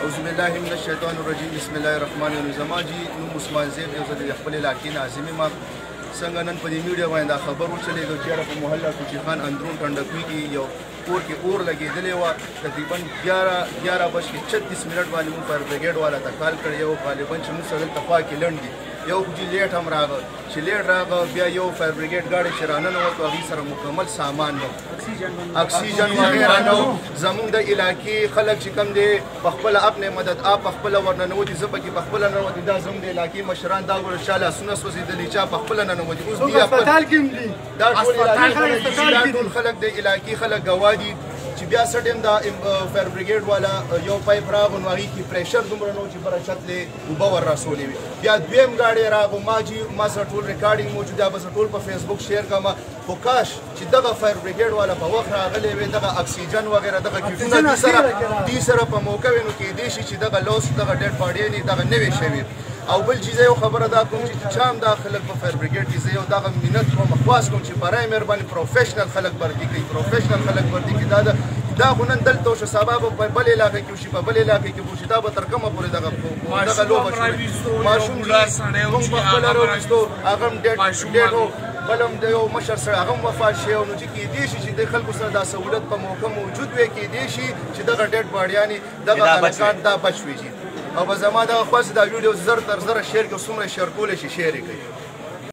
اعوذ بالله من الشیطان الرجیم بسم الله الرحمن الرحیم. زما جی نوم عثمان زیب یو زه د خپل علاقې ناظمي ما څنګه نن په دې میډیا باندې دا خبر وچلېږي چې په محله کوچي خان اندرون ټنډکوي کې یو کور کې اور لګېدلی وه. تقریبا 11:36 منټ باندې موږ فایر بریګیډ والا ته کال کړی و. غالبا چې موږ سره دلته خوا کې لنډ دي یو خو چې لیټ هم راغی چې لیټ راغی بیا یو فایر بریګیډ ګاډی چې راننوت هغې سره مکمل سامان نه اکسیجن وغیره نه و. زموږ د علاقې خلک چې کوم دی په خپله اپنې مدد آپ په خپله ورننوتي زه پکې په خپله ننوتي دا زموږ د علاقې مشران دا ګوره شا لاسونه سوځېدلي چا په خپله ننوتي اوس دا ټول خلک د علاقې خلک ګواه دي چې بیا څه ټایم دا فایر بریګیډ والا یو پایپ راغو نو هغې کې پریشر دومره نه و چې بره چتلې اوبه ور راسولې وي. بیا دویم ګاډی راغو ما سره ټول ریکارډینګ موجود دا به زه ټول په فیسبوک شیر کړم. خو کاش چې دغه فایر بریګیډ والا په وخت راغلی وی دغه اکسیجن وغیره دغه کیټونه دې سره په موقع وي نو کیدای شي چې دغه لوس دغه ډیډ باډیانې دغه نه وي شوي. او بل چیز یو خبره دا کوم چې چا هم دا خلک په فایر بریګیډ کې زه یو دغه منت کوم خواست کوم چې برای مهرباني پروفیشنل خلک بردي کوي دا خو نن دلته وشو سبا به په بل علاقې کې وشي په بل علاقې کې وشي دا به تر کومه پورې دغه لوبه شي. ماشوم موږ په خپله راویستو هغه هم ډېډ و بل هم د یو مشر سره هغه هم وفات شوی نو چې کیدای شي چې د خلکو سره دا سهولت په موقع موجود وي کیدای شي چې دغه ډېډ باډیانې دغه هلکان دا بچ وي. او به زما دغه خواست دا ویډیو زر تر زره شیر کړي څومره شیر کولی شي شیر یې کوي.